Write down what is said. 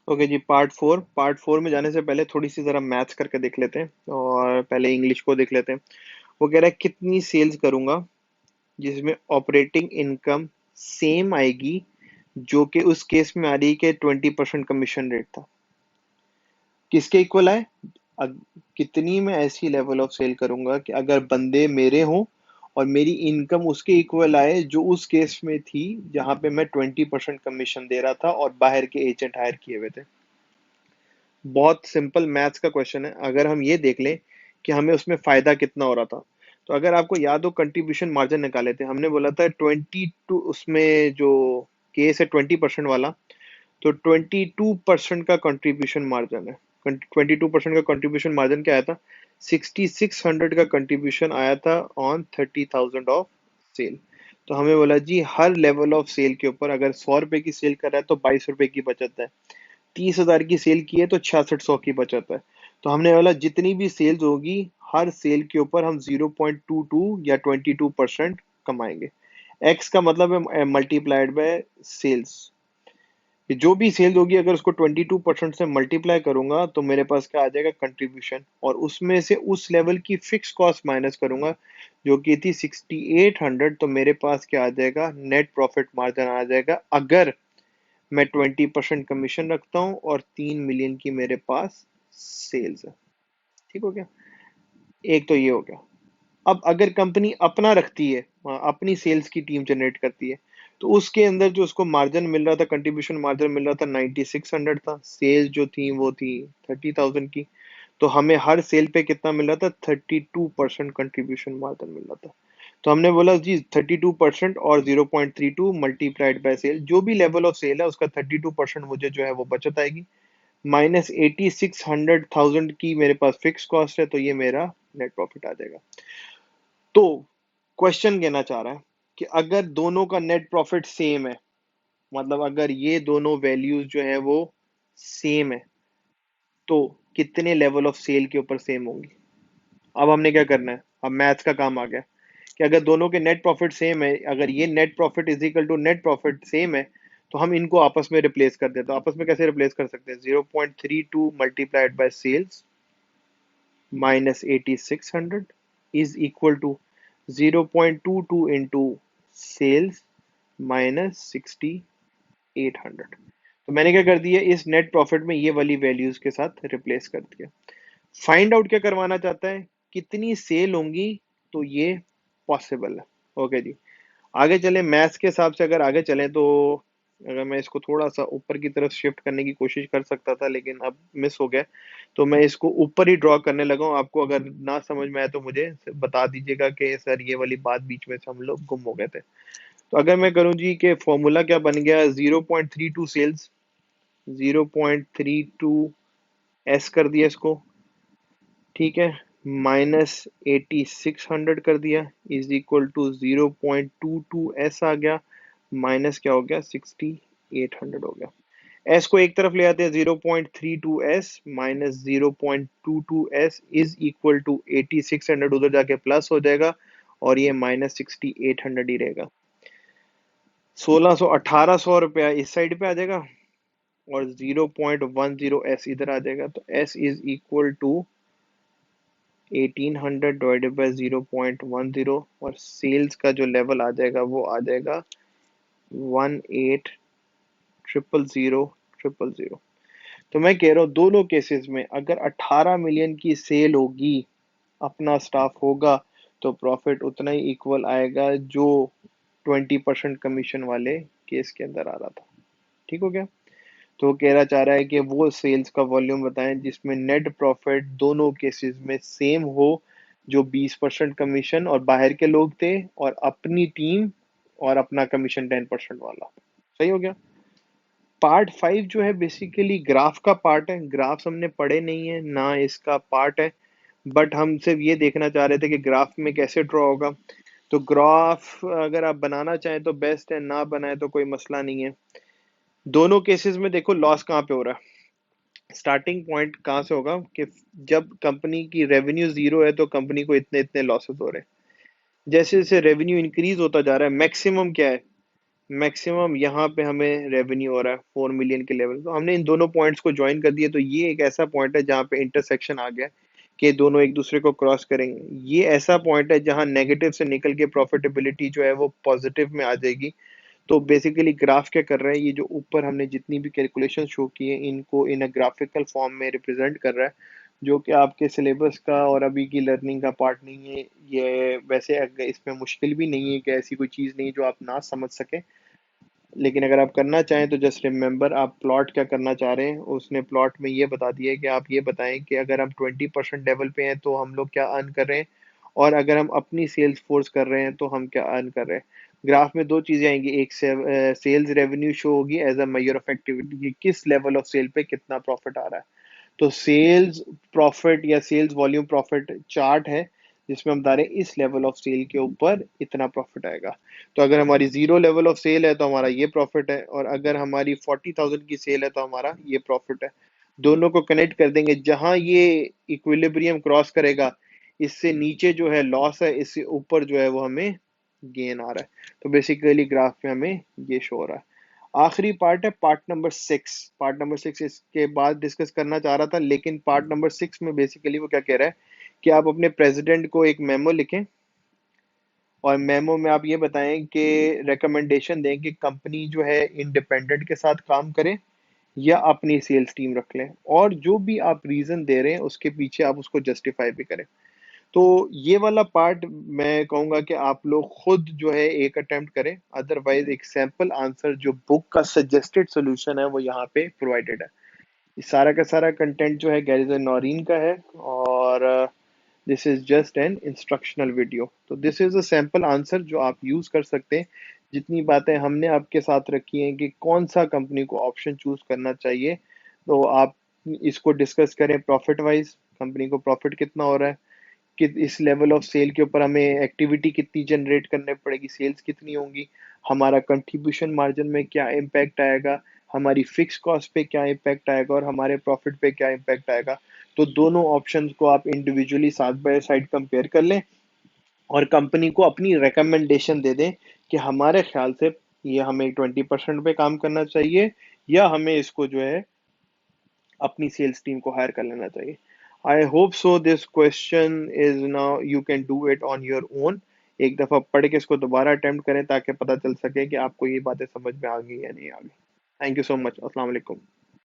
Okay जी, part 4 में जाने से पहले थोड़ी सी जरा मैथ्स करके देख लेते हैं और पहले इंग्लिश को देख लेते हैं। वो कह रहा है कितनी सेल्स करूंगा जिसमें ऑपरेटिंग इनकम सेम आएगी, जो कि उस केस में आ रही है कि 20% कमीशन रेट था। किसके इक्वल आए? अग- कितनी मैं ऐसी लेवल ऑफ सेल करूंगा कि अगर बंदे मेरे हों और मेरी इनकम उसके इक्वल आए जो उस केस में थी, जहां पे मैं 20% कमीशन दे रहा था और बाहर के एजेंट हायर किए हुए थे। बहुत सिंपल मैथ्स का क्वेश्चन है। अगर हम ये देख लें कि हमें उसमें फायदा कितना हो रहा था, तो अगर आपको याद हो कंट्रीब्यूशन मार्जिन निकाले थे हमने, बोला था 22, उसमें जो केस है 20% वाला, तो 22% का कंट्रीब्यूशन मार्जिन है। 22% का कंट्रीब्यूशन मार्जिन क्या आया था? 6600 का कंट्रीब्यूशन आया था ऑन 30,000 ऑफ सेल। तो हमें बोला जी हर लेवल ऑफ सेल के ऊपर अगर 100 रुपए की सेल कर रहा है तो 22 रुपए की बचत है। 30,000 की सेल की है तो 6600 की बचत है। तो हमने बोला जितनी भी सेल्स होगी हर सेल के ऊपर हम 0.22 या 22% कमाएंगे। एक्स का मतलब है मल्टीप्लाइड बाय सेल्स। जो भी सेल होगी अगर उसको 22% से मल्टीप्लाई करूंगा तो मेरे पास क्या आ जाएगा? कंट्रीब्यूशन। और उसमें से उस लेवल की फिक्स कॉस्ट माइनस करूंगा जो कि थी 6800, तो मेरे पास क्या आ जाएगा? नेट प्रॉफिट मार्जिन आ जाएगा, अगर मैं 20% कमीशन रखता हूँ और 3 मिलियन की मेरे पास सेल्स है। ठीक हो गया? एक तो ये हो गया। अब अगर कंपनी अपना रखती है, अपनी सेल्स की टीम जनरेट करती है, तो उसके अंदर जो उसको मार्जिन मिल रहा था, कंट्रीब्यूशन मार्जिन मिल रहा था 9600 था। सेल्स जो थी वो थी 30,000 की। तो हमें हर सेल पे कितना मिल रहा था? 32% कंट्रीब्यूशन मार्जिन मिल रहा था। तो हमने बोला जी 32% और 0.32 मल्टीप्लाइड बाय सेल, जो भी लेवल ऑफ सेल है उसका 32% मुझे जो है वो बचत आएगी। माइनस 8600,000 की मेरे पास फिक्स कॉस्ट है, तो ये मेरा नेट प्रॉफिट आ जाएगा। तो क्वेश्चन कहना चाह रहा है कि अगर दोनों का नेट प्रॉफिट सेम है, मतलब अगर ये दोनों वैल्यूज जो है वो सेम है, तो कितने लेवल ऑफ सेल के ऊपर सेम होंगी? अब हमने क्या करना है? अब मैथ्स का काम आ गया कि अगर दोनों के नेट प्रॉफिट सेम है, अगर ये net profit is equal to net profit same है, तो हम इनको आपस में रिप्लेस कर देते हैं। तो आपस में कैसे रिप्लेस कर सकते हैं? 0.32 multiplied by sales minus 8600 is equal to 0.22 into sales minus 6800। तो मैंने क्या कर दिया? इस नेट प्रॉफिट में ये वाली वैल्यूज के साथ रिप्लेस कर दिया। फाइंड आउट क्या करवाना चाहता है? कितनी सेल होंगी तो ये पॉसिबल है। ओके जी, आगे चले मैथ्स के हिसाब से। अगर आगे चलें तो अगर मैं इसको थोड़ा सा ऊपर की तरफ शिफ्ट करने की कोशिश कर सकता था, लेकिन अब मिस हो गया। तो मैं इसको ऊपर ही ड्रॉ करने लगा हूँ। आपको अगर ना समझ में आए तो मुझे बता दीजिएगा कि सर ये वाली बात बीच में से हम लोग गुम हो गए थे। तो अगर मैं करूँ जी कि फॉर्मूला क्या बन गया? 0.32 सेल्स, 0.32 एस कर दिया इसको, ठीक है, माइनस 8600 कर दिया, इज इक्वल टू 0.22 एस आ गया, माइनस क्या हो गया? 6800 हो गया। एस को एक तरफ ले आते हैं, 0.32 S minus 0.22 S is equal to 8600, उधर जाके प्लस हो जाएगा और ये माइनस 6800 ही रहेगा। 1800 इस साइड पे आ जाएगा और 0.10 एस इधर आ जाएगा। तो S is equal to 1800 divided by 0.10, और सेल्स का जो लेवल आ जाएगा वो आ जाएगा 18,000,000,000। तो मैं कह रहा हूँ दोनों केसेस में अगर 18 मिलियन की सेल होगी, अपना स्टाफ होगा, तो प्रॉफिट उतना ही इक्वल आएगा जो 20% कमीशन वाले केस के अंदर आ रहा था। ठीक हो गया? तो वो कहना चाह रहा है कि वो सेल्स का वॉल्यूम बताएं जिसमें नेट प्रॉफिट दोनों केसेस में सेम हो, जो 20% कमीशन और बाहर के लोग थे, और अपनी टीम और अपना कमीशन 10% वाला। सही हो गया? पार्ट 5 जो है बेसिकली ग्राफ का पार्ट है। ग्राफ्स हमने पढ़े नहीं है ना, इसका पार्ट है, बट हम सिर्फ ये देखना चाह रहे थे कि ग्राफ में कैसे ड्रॉ होगा। तो ग्राफ अगर आप बनाना चाहें तो बेस्ट है, ना बनाए तो कोई मसला नहीं है। दोनों केसेस में देखो लॉस कहाँ पे हो रहा है। स्टार्टिंग पॉइंट कहाँ से होगा कि जब कंपनी की रेवेन्यू जीरो है तो कंपनी को इतने इतने लॉसेस हो रहे हैं। जैसे जैसे रेवेन्यू इंक्रीज होता जा रहा है, मैक्सिमम क्या है? मैक्सिमम यहाँ पे हमें रेवेन्यू हो रहा है 4 मिलियन के लेवल। तो हमने इन दोनों पॉइंट्स को ज्वाइन कर दिया, तो ये एक ऐसा पॉइंट है जहाँ पे इंटरसेक्शन आ गया कि दोनों एक दूसरे को क्रॉस करेंगे। ये ऐसा पॉइंट है जहाँ नेगेटिव से निकल के प्रॉफिटेबिलिटी जो है वो पॉजिटिव में आ जाएगी। तो बेसिकली ग्राफ क्या कर रहा है, ये जो ऊपर हमने जितनी भी कैलकुलेशन शो की है इनको इन अ ग्राफिकल फॉर्म में रिप्रेजेंट कर रहा है, जो कि आपके सिलेबस का और अभी की लर्निंग का पार्ट नहीं है। ये वैसे इसमें मुश्किल भी नहीं है कि ऐसी कोई चीज़ नहीं जो आप ना समझ सकें, लेकिन अगर आप करना चाहें तो जस्ट रिमेंबर आप प्लॉट क्या करना चाह रहे हैं। उसने प्लॉट में ये बता दिया है कि आप ये बताएं कि अगर हम 20% लेवल पे हैं तो हम लोग क्या अर्न कर रहे हैं, और अगर हम अपनी सेल्स फोर्स कर रहे हैं तो हम क्या अर्न कर रहे हैं। ग्राफ में दो चीज़ें आएंगी, एक सेल्स रेवेन्यू शो होगी as a measure of activity कि किस लेवल ऑफ सेल पे कितना प्रॉफिट आ रहा है। तो सेल्स प्रॉफिट या सेल्स वॉल्यूम प्रॉफिट चार्ट है जिसमें हम बता रहे हैं इस लेवल ऑफ सेल के ऊपर इतना प्रॉफिट आएगा। तो अगर हमारी जीरो लेवल ऑफ सेल है तो हमारा ये प्रॉफिट है, और अगर हमारी 40,000 की सेल है तो हमारा ये प्रॉफिट है। दोनों को कनेक्ट कर देंगे, जहां ये इक्विलिब्रियम क्रॉस करेगा इससे नीचे जो है लॉस है, इससे ऊपर जो है वो हमें गेन आ रहा है। तो बेसिकली ग्राफ में हमें ये शो हो रहा है। आखिरी पार्ट है पार्ट नंबर 6। पार्ट नंबर 6 इसके बाद डिस्कस करना चाह रहा था, लेकिन पार्ट नंबर 6 में बेसिकली वो क्या कह रहा है कि आप अपने प्रेसिडेंट को एक मेमो लिखें, और मेमो में आप ये बताएं कि रिकमेंडेशन दें कि कंपनी जो है इंडिपेंडेंट के साथ काम करे या अपनी सेल्स टीम रख लें, और जो भी आप रीजन दे रहे हैं उसके पीछे आप उसको जस्टिफाई भी करें। तो ये वाला पार्ट मैं कहूंगा कि आप लोग खुद जो है एक अटेम्प्ट करें, अदरवाइज एक सैंपल आंसर जो बुक का सजेस्टेड सोल्यूशन है वो यहाँ पे प्रोवाइडेड है। ये सारा का सारा कंटेंट जो है गैरिसन नौरीन का है, और this is just an instructional video. तो this is a sample answer जो आप यूज कर सकते हैं। जितनी बातें हमने आपके साथ रखी हैं कि कौन सा कंपनी को ऑप्शन चूज करना चाहिए, तो आप इसको डिस्कस करें प्रॉफिट वाइज, कंपनी को प्रॉफिट कितना हो रहा है, कि इस लेवल ऑफ सेल के ऊपर हमें एक्टिविटी कितनी जनरेट करने पड़ेगी, सेल्स कितनी होंगी, हमारा कंट्रीब्यूशन मार्जिन में क्या इम्पैक्ट आएगा, हमारी फिक्स कॉस्ट पे क्या इम्पैक्ट आएगा, और हमारे प्रॉफिट पे क्या इम्पैक्ट आएगा। तो दोनों ऑप्शंस को आप individually side by side compare कर लें, और कंपनी को अपनी रिकमेंडेशन दे दें कि हमारे ख्याल से ये हमें 20% पे काम करना चाहिए, या हमें इसको जो है अपनी सेल्स टीम को हायर कर लेना चाहिए। I hope so this question is now you can do it on your own. एक दफा पढ़ के इसको दोबारा अटेम्प्ट करें ताकि पता चल सके कि आपको ये बातें समझ में आ गई या नहीं आ गई। Thank you so much. अस्सलाम वालेकुम।